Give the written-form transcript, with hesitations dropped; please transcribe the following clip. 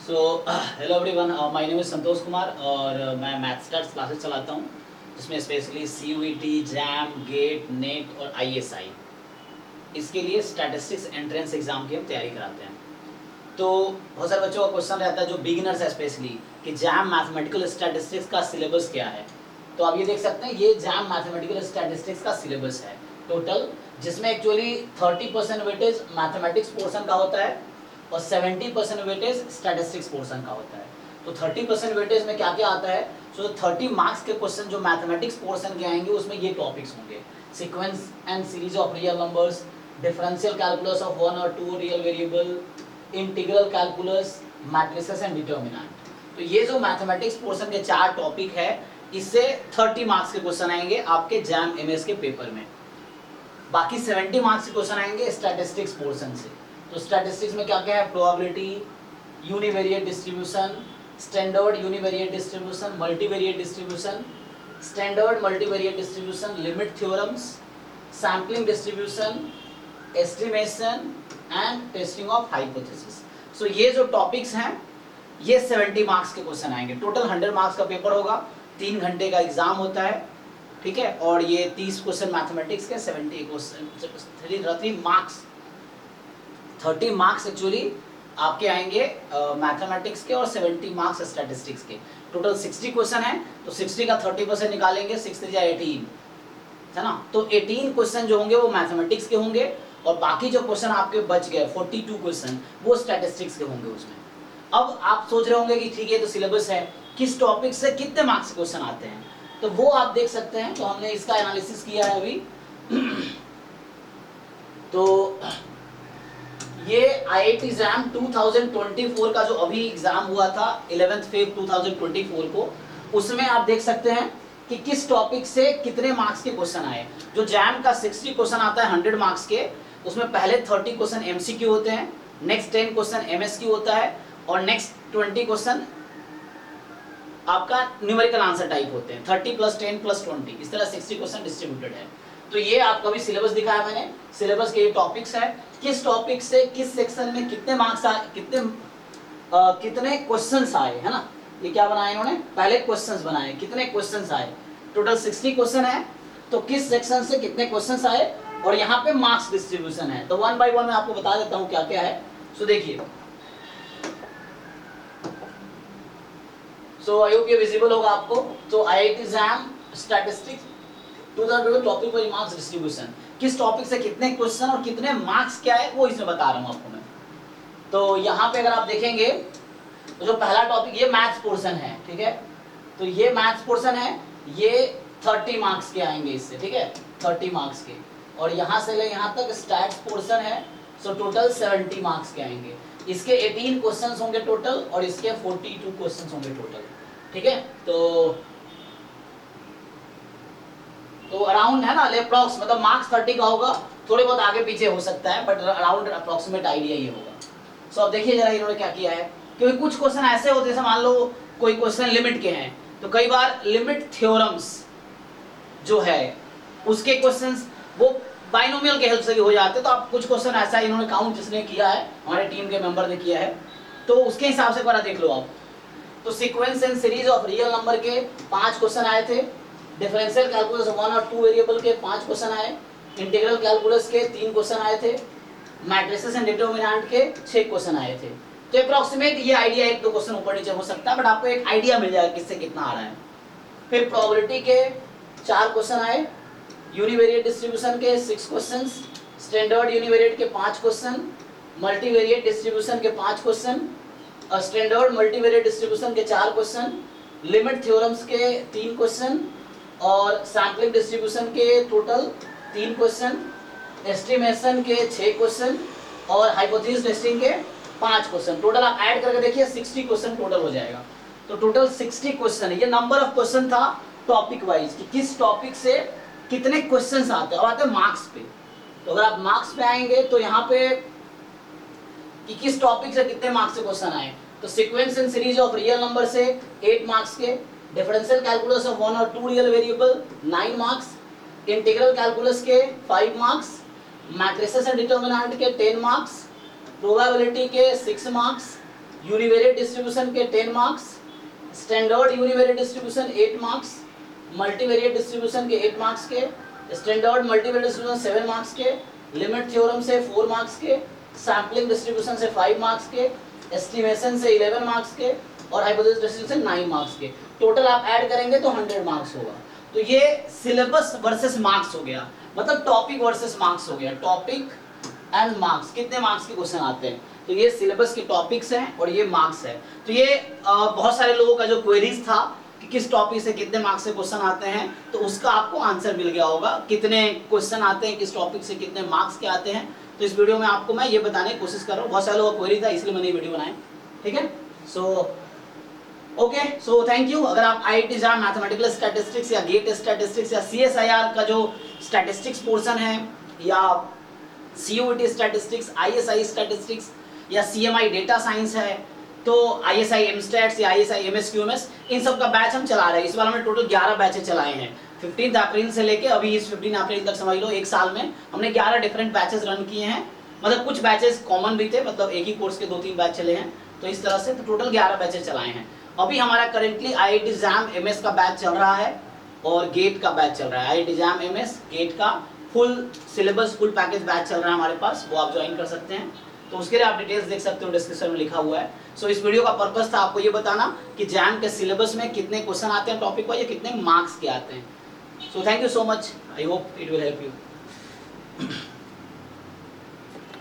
So hello everyone, my name is Santosh Kumar और मैं math stars classes चलाता हूँ जिसमें specially CUET, JAM, GATE, NET और ISI इसके लिए स्टैटिस्टिक्स एंट्रेंस एग्जाम की हम तैयारी कराते हैं। तो बहुत सारे बच्चों का क्वेश्चन रहता है जो बिगिनर्स है स्पेशली कि जैम मैथमेटिकल स्टैटिस्टिक्स का सिलेबस क्या है। तो आप ये देख सकते हैं, ये जैम मैथमेटिकल स्टैटिस्टिक्स का सिलेबस है टोटल, जिसमें एक्चुअली 30% वेटेज मैथमेटिक्स पोर्शन का होता है और 70% वेटेज स्टैटिस्टिक्स पोर्शन का होता है। तो 30% वेटेज में क्या क्या आता है? सो 30 मार्क्स के क्वेश्चन जो मैथमेटिक्स पोर्शन के आएंगे उसमें ये टॉपिक्स होंगे: sequence and series of real numbers, differential calculus of 1 और 2 real variable, integral calculus, matrices and determinant. तो ये जो मैथमेटिक्स पोर्शन के 4 टॉपिक है, इससे 30 मार्क्स के क्वेश्चन आएंगे आपके जैम MS के पेपर में। बाकी 70 मार्क्स के क्वेश्चन आएंगे स्टैटिस्टिक्स पोर्शन से। तो स्टैटिस्टिक्स में क्या क्या है? Probability, univariate distribution, standard univariate distribution, multivariate distribution, standard multivariate distribution, limit theorems, sampling distribution, estimation and testing of hypothesis. So ये जो टॉपिक्स हैं ये 70 मार्क्स के क्वेश्चन आएंगे। टोटल 100 मार्क्स का पेपर होगा, 3 घंटे का एग्जाम होता है, ठीक है। और ये 30 क्वेश्चन मैथमेटिक्स के, 70 क्वेश्चन, 30 मार्क्स एक्चुअली आपके आएंगे मैथमेटिक्स के और 70 मार्क्स स्टैटिस्टिक्स के। टोटल 60 क्वेश्चन है, तो 60 का 30% निकालेंगे, 6 या 18 है ना। तो 18 क्वेश्चन जो होंगे वो मैथमेटिक्स के होंगे और बाकी जो क्वेश्चन आपके बच गए 42 क्वेश्चन वो स्टैटिस्टिक्स के होंगे उसमें। अब आप सोच रहे होंगे कि ठीक है, तो सिलेबस है, किस टॉपिक से कितने मार्क्स के क्वेश्चन आते हैं, तो वो आप देख सकते हैं। तो हमने इसका एनालिसिस किया है अभी। तो ये IIT जैम 2024 का जो अभी एग्जाम हुआ था 11 फेब 2024 को, उसमें आप देख सकते हैं कि किस टॉपिक से कितने मार्क्स के क्वेश्चन आए। जो जैम का 60 क्वेश्चन आता है 100 मार्क्स के, उसमें पहले 30 क्वेश्चन MCQ होते हैं, नेक्स्ट 10 क्वेश्चन MSQ होता है और नेक्स्ट 20 क्वेश्चन आपका न्यूमेरिकल आंसर टाइप होते हैं। 30 + 10 + 20, इस तरह 60 क्वेश्चन डिस्ट्रीब्यूटेड है। तो ये आपको अभी सिलेबस दिखाया मैंने। सिलेबस के ये टॉपिक्स है, किस टॉपिक से किस सेक्शन में कितने मार्क्स आए, कितने क्वेश्चंस आए, है ना। ये क्या बनाए इन्होंने? पहले क्वेश्चंस बनाए, कितने क्वेश्चंस आए। टोटल 60 क्वेश्चन है, तो किस सेक्शन से कितने क्वेश्चंस आए और यहाँ पे मार्क्स डिस्ट्रीब्यूशन है। तो 1 बाय 1 मैं आपको बता देता हूँ क्या क्या है। सो देखिए, सो आई होप ये विजिबल होगा आपको। तो IIT jam statistics 2022 topic wise marks distribution, किस टॉपिक से कितने क्वेश्चन और कितने मार्क्स क्या है वो इसमें बता रहा हूँ आपको मैं। तो यहाँ पे अगर आप देखेंगे तो जो पहला टॉपिक ये मैथ्स पोर्शन है, ठीक है। तो ये मैथ्स पोर्शन है, ये 30 मार्क्स के आएंगे इससे, ठीक है, 30 मार्क्स के। और यहाँ से ले यहाँ तक स्टैट्स पोर्शन है, सो टोटल 70 मार्क्स के आएंगे। इसके 18 क्वेश्चंस होंगे टोटल और इसके 42 क्वेश्चंस होंगे टोटल, ठीक है। तो अराउंड है ना, अप्रॉक्स मतलब मार्क्स 30 का होगा, थोड़े बहुत आगे पीछे हो सकता है बट अराउंड अप्रॉक्सीमेट आइडिया ये होगा। सो अब देखिए जरा इन्होंने क्या किया है, क्योंकि कुछ क्वेश्चन ऐसे होते हैं, जैसे मान लो कोई क्वेश्चन लिमिट के हैं, तो कई बार लिमिट थ्योरम्स जो है उसके क्वेश्चंस वो बाइनोमियल के हेल्प से भी हो जाते हैं। तो आप कुछ क्वेश्चन ऐसा इन्होंने काउंट जिसने किया है, हमारे टीम के मेंबर ने किया है, तो उसके हिसाब से एक बार देख लो आप। तो sequence and series of real number के 5 क्वेश्चन आए थे, डिफरेंशियल कैलकुलस 1 और 2 वेरिएबल के 5 क्वेश्चन आए, इंटीग्रल कैलकुलस के 3 क्वेश्चन आए थे, मैट्रिसेस एंड डिटरमिनेंट के 6 क्वेश्चन आए थे। तो अप्रॉक्सीमेट ये आइडिया 1-2 क्वेश्चन ऊपर नीचे हो सकता है, बट आपको एक आइडिया मिल जाएगा किससे कितना आ रहा है। फिर प्रोबेबिलिटी के 4 क्वेश्चन आए, यूनिवेरिएट डिस्ट्रीब्यूशन के 6 क्वेश्चन, स्टैंडर्ड यूनिवेरिएट के 5 क्वेश्चन, मल्टीवेरिएट डिस्ट्रीब्यूशन के 5 क्वेश्चन, स्टैंडर्ड मल्टीवेरिएट डिस्ट्रीब्यूशन के 4 क्वेश्चन, लिमिट थ्योरम्स के 3 क्वेश्चन और सैम्पलिंग डिस्ट्रीब्यूशन के टोटल 3 क्वेश्चन, एस्टिमेशन के 6 क्वेश्चन और हाइपोथेसिस टेस्टिंग के 5 क्वेश्चन। टोटल आप ऐड करके देखिए 60 क्वेश्चन टोटल हो जाएगा। तो टोटल 60 क्वेश्चन है। ये नंबर ऑफ क्वेश्चन था टॉपिक वाइज कि किस टॉपिक से कितने क्वेश्चंस आते हैं। अब आते हैं मार्क्स पे। तो अगर आप मार्क्स पे आएंगे तो यहाँ पे कि किस टॉपिक से कितने मार्क्स से क्वेश्चन आए, तो sequence and series of real number से 8 मार्क्स के, डिफरेंशियल कैलकुलस ऑफ 1 और 2 real variable 9 marks, integral calculus के 5 मार्क्स, मैट्रिसेस एंड डिटरमिनेंट के 10 मार्क्स, प्रोबेबिलिटी के 6 मार्क्स, यूनिवेरिएट डिस्ट्रीब्यूशन के 10 marks, standard univariate distribution 8 marks, multivariate distribution के 8 marks के, standard multivariate distribution 7 marks के, लिमिट थ्योरम से 4 marks के, सैम्पलिंग डिस्ट्रीब्यूशन से 5 मार्क्स के, एस्टिमेशन से 11 मार्क्स के और हाइपोथेसिस डिस्ट्रीब्यूशन से 9 मार्क्स के। टोटल आप ऐड करेंगे तो 100 मार्क्स होगा। तो ये सिलेबस वर्सेस मार्क्स हो गया, मतलब टॉपिक वर्सेस मार्क्स हो गया। टॉपिक एंड मार्क्स, कितने मार्क्स के क्वेश्चन आते हैं, तो ये सिलेबस के टॉपिक्स हैं और ये मार्क्स है। तो ये बहुत सारे लोगों का जो क्वेरीज था कि किस टॉपिक से कितने मार्क्स से क्वेश्चन आते हैं, तो उसका आपको आंसर मिल गया होगा। कितने क्वेश्चन आते हैं, किस टॉपिक से कितने मार्क्स के आते हैं, तो इस वीडियो में आपको मैं ये बताने की कोशिश कर रहा हूँ। बहुत सारे लोगों का क्वेरी था इसलिए मैंने ये वीडियो बनाया, ठीक है। So thank you. अगर आप IIT JAM मैथमेटिकल स्टैटिस्टिक्स या गेट स्टैटिस्टिक्स या CSIR का जो स्टैटिस्टिक्स पोर्शन है या CUET स्टैटिस्टिक्स, ISI स्टैटिस्टिक्स या CMI डेटा साइंस है, तो ISI MStats या ISI MSQMS, इन सब का बैच हम चला रहे हैं। इस बार हमने टोटल 11 बैचेस चलाए हैं 15 अप्रैल से लेके अभी इस 15 अप्रैल तक, समझ लो एक साल में हमने 11 डिफरेंट बैचेस रन किए हैं। मतलब कुछ बैचेस कॉमन भी थे, मतलब एक ही कोर्स के 2-3 बैच चले हैं, तो इस तरह से तो टोटल 11 बैचेस चलाए हैं। अभी हमारा करेंटली IIT JAM MS का बैच चल रहा है और गेट का बैच चल रहा है। IIT JAM MS गेट का full syllabus full package batch चल रहा है हमारे पास, वो आप ज्वाइन कर सकते हैं। तो उसके लिए आप डिटेल्स देख सकते हो, डिस्क्रिप्शन में लिखा हुआ है। सो इस वीडियो का पर्पस था आपको ये बताना कि जैम के सिलेबस में कितने क्वेश्चन आते हैं टॉपिक वाइज या कितने मार्क्स के आते हैं। So thank you so much, I hope it will help you.